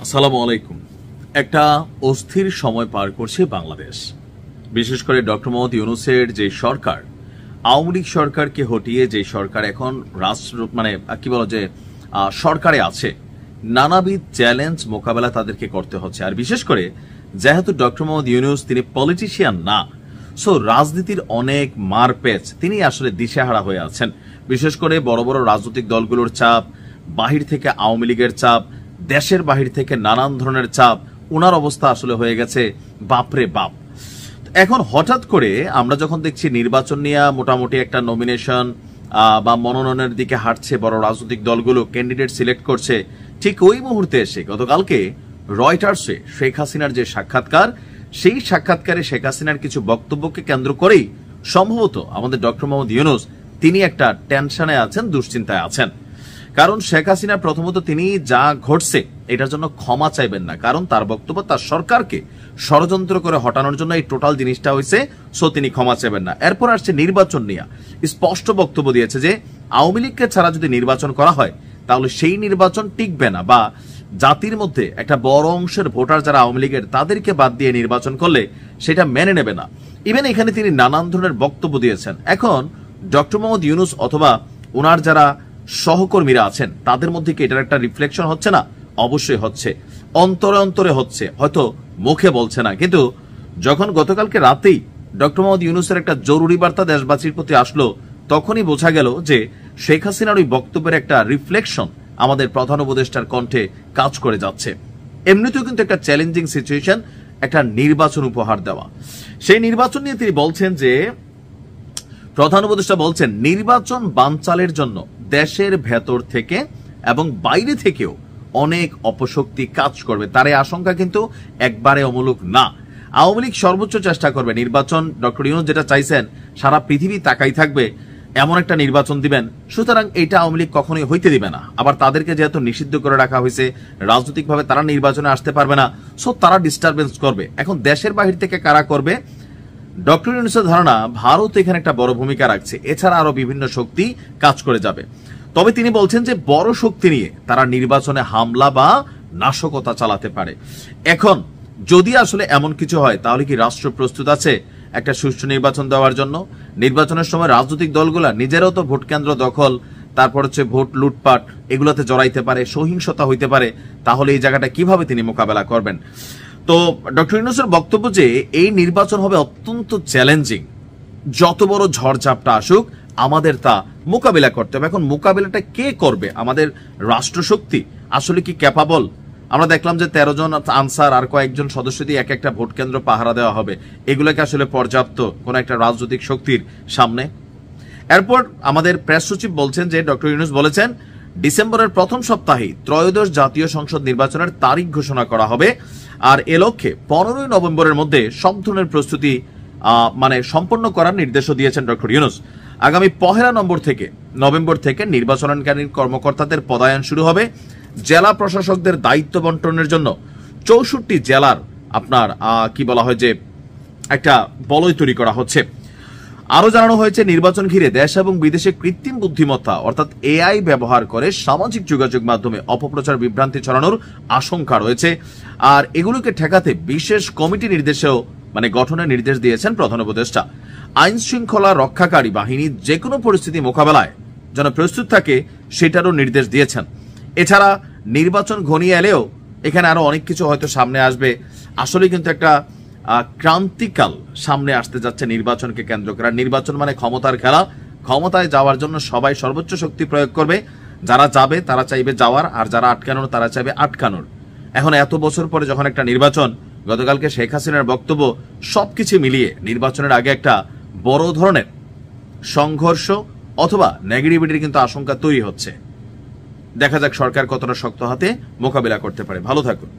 আসসালামু আলাইকুম। একটা অস্থির সময় পার করছে বাংলাদেশ। বিশেষ করে ডক্টর মোহাম্মদ ইউনূসের যে সরকার, আওয়ামী লীগ সরকারকে হটিয়ে যে সরকার এখন রাষ্ট্র সরকারে আছে, নানাবিধ চ্যালেঞ্জ মোকাবেলা তাদেরকে করতে হচ্ছে। আর বিশেষ করে যেহেতু ডক্টর মোহাম্মদ ইউনূস তিনি পলিটিশিয়ান না, সো রাজনীতির অনেক মারপ্যাচ, তিনি আসলে দিশেহারা হয়ে আছেন। বিশেষ করে বড় বড় রাজনৈতিক দলগুলোর চাপ, বাহির থেকে আওয়ামী লীগের চাপ, দেশের বাহির থেকে নানান ধরনের চাপ, ওনার অবস্থা আসলে হয়ে গেছে বাপরে বাপ। এখন হঠাৎ করে আমরা যখন দেখছি নির্বাচন নিয়ে মোটামুটি একটা নমিনেশন বা মনোনয়নের দিকে হাঁটছে বড় রাজনৈতিক দলগুলো, ক্যান্ডিডেট সিলেক্ট করছে, ঠিক ওই মুহূর্তে এসে গতকালকে রয়টার্সে শেখ হাসিনার যে সাক্ষাৎকার, সেই সাক্ষাৎকারে শেখ হাসিনার কিছু বক্তব্যকে কেন্দ্র করেই সম্ভবত আমাদের ডক্টর মোহাম্মদ ইউনূস তিনি একটা টেনশনে আছেন, দুশ্চিন্তায় আছেন। কারণ শেখ হাসিনা প্রথমত তিনি যা ঘটছে এটার জন্য ক্ষমা চাইবেন না, কারণ তার বক্তব্য তার সরকারকে ষড়যন্ত্র করে হটানোর জন্য এই টোটাল জিনিসটা হয়েছে, সো তিনি ক্ষমা চাইবেন না। এরপর আসছে নির্বাচন নিয়ে স্পষ্ট বক্তব্য দিয়েছে যে আওয়ামী লীগকে ছাড়া যদি নির্বাচন করা হয় তাহলে সেই নির্বাচন টিকবে না, বা জাতির মধ্যে একটা বড় অংশের ভোটার যারা আওয়ামী লীগের তাদেরকে বাদ দিয়ে নির্বাচন করলে সেটা মেনে নেবে না। ইভেন এখানে তিনি নানান ধরনের বক্তব্য দিয়েছেন। এখন ডক্টর মোহাম্মদ ইউনূস অথবা ওনার যারা সহকর্মীরা আছেন তাদের মধ্যে কি এটার একটা রিফ্লেকশন হচ্ছে না? অবশ্যই হচ্ছে, অন্তরে অন্তরে হচ্ছে, হয়তো মুখে বলছে না। কিন্তু যখন গতকালকে রাতেই ডক্টর মোহাম্মদ ইউনূসের একটা জরুরি বার্তা দেশবাসীর প্রতি আসলো, তখনই বোঝা গেল যে শেখ হাসিনার ওই বক্তব্যের একটা রিফ্লেকশন আমাদের প্রধান উপদেষ্টার কণ্ঠে কাজ করে যাচ্ছে। এমনিতেও কিন্তু একটা চ্যালেঞ্জিং সিচুয়েশন, একটা নির্বাচন উপহার দেওয়া। সেই নির্বাচন নিয়ে তিনি বলছেন যে প্রধান উপদেষ্টা বলছেন নির্বাচন বানচালের জন্য দেশের ভেতর থেকে এবং বাইরে থেকেও অনেক অপশক্তি কাজ করবে। তার এই আশঙ্কা কিন্তু একবারে অমূলক না। আওয়ামী লীগ সর্বোচ্চ চেষ্টা করবে নির্বাচন, ডক্টর ইউনূস যেটা চাইছেন সারা পৃথিবী তাকাই থাকবে এমন একটা নির্বাচন দিবেন, সুতরাং এটা আওয়ামী লীগ কখনোই হইতে দিবে না। আবার তাদেরকে যেহেতু নিষিদ্ধ করে রাখা হয়েছে রাজনৈতিকভাবে, তারা নির্বাচনে আসতে পারবে না, সো তারা ডিস্টারবেন্স করবে। এখন দেশের বাহির থেকে কারা করবে? ডক্টর ইউনূসের ধারণা ভারত এখানে একটা বড় ভূমিকা রাখছে, এছাড়া আরো বিভিন্ন শক্তি কাজ করে যাবে। তবে তিনি বলছেন যে বড় শক্তি নিয়ে তারা নির্বাচনে হামলা বা নাশকতা চালাতে পারে। এখন যদি আসলে এমন কিছু হয় তাহলে কি রাষ্ট্র প্রস্তুত আছে একটা সুষ্ঠু নির্বাচন দেওয়ার জন্য? নির্বাচনের সময় রাজনৈতিক দলগুলা নিজেরাও তো ভোট কেন্দ্র দখল, তারপর হচ্ছে ভোট লুটপাট, এগুলোতে জড়াইতে পারে, সহিংসতা হইতে পারে। তাহলে এই জায়গাটা কিভাবে তিনি মোকাবেলা করবেন? তো ডক্টর ইউনূসের বক্তব্য যে এই নির্বাচন হবে অত্যন্ত চ্যালেঞ্জিং, যত বড় ঝড়ঝাপটা আসুক আমাদের তা মোকাবিলা করতে হবে। এখন মোকাবিলাটা কে করবে? আমাদের রাষ্ট্রশক্তি আসলে কি ক্যাপাবল? আমরা দেখলাম যে 13 জন আনসার আর কয়েকজন সদস্য দিয়ে এক একটা ভোট কেন্দ্র পাহারা দেওয়া হবে, এগুলোকে আসলে পর্যাপ্ত কোন একটা রাজনৈতিক শক্তির সামনে? এরপর আমাদের প্রেস সচিব বলছেন যে ডক্টর ইউনূস বলেছেন ডিসেম্বরের প্রথম সপ্তাহেই ত্রয়োদশ জাতীয় সংসদ নির্বাচনের তারিখ ঘোষণা করা হবে, আর এ লক্ষ্যে 15 নভেম্বরের মধ্যে সব ধরনের প্রস্তুতি সম্পন্ন করার নির্দেশও দিয়েছেন ডক্টর ইউনূস। আগামী 1 নভেম্বর থেকে নির্বাচনকারী কর্মকর্তাদের পদায়ন শুরু হবে। জেলা প্রশাসকদের দায়িত্ব বন্টনের জন্য 64 জেলার যে একটা বলয় তৈরি করা হচ্ছে। আরো জানানো হয়েছে নির্বাচন ঘিরে দেশ এবং বিদেশে কৃত্রিম বুদ্ধিমত্তা অর্থাৎ এআই ব্যবহার করে সামাজিক যোগাযোগ মাধ্যমে অপপ্রচার বিভ্রান্তি ছড়ানোর আশঙ্কা রয়েছে, আর এগুলোকে ঠেকাতে বিশেষ কমিটি গঠনের নির্দেশ দিয়েছেন প্রধান উপদেষ্টা। আইন শৃঙ্খলা রক্ষাকারী বাহিনী যে কোনো পরিস্থিতি মোকাবেলায় যেন প্রস্তুত থাকে সেটারও নির্দেশ দিয়েছেন। এছাড়া নির্বাচন ঘনিয়ে এলেও এখানে আরো অনেক কিছু হয়তো সামনে আসবে। আসলে কিন্তু একটা ক্রান্তিকাল সামনে আসতে যাচ্ছে নির্বাচনকে কেন্দ্র করে। নির্বাচন মানে ক্ষমতার খেলা, ক্ষমতায় যাওয়ার জন্য সবাই সর্বোচ্চ শক্তি প্রয়োগ করবে। যারা যাবে তারা চাইবে যাওয়ার, আর যারা আটকানোর তারা চাইবে আটকানোর। এখন এত বছর পরে যখন একটা নির্বাচন, গতকালকে শেখ হাসিনার বক্তব্য, সবকিছু মিলিয়ে নির্বাচনের আগে একটা বড় ধরনের সংঘর্ষ অথবা নেগেটিভিটির কিন্তু আশঙ্কা তৈরি হচ্ছে। দেখা যাক সরকার কতটা শক্ত হাতে মোকাবিলা করতে পারে। ভালো থাকুন।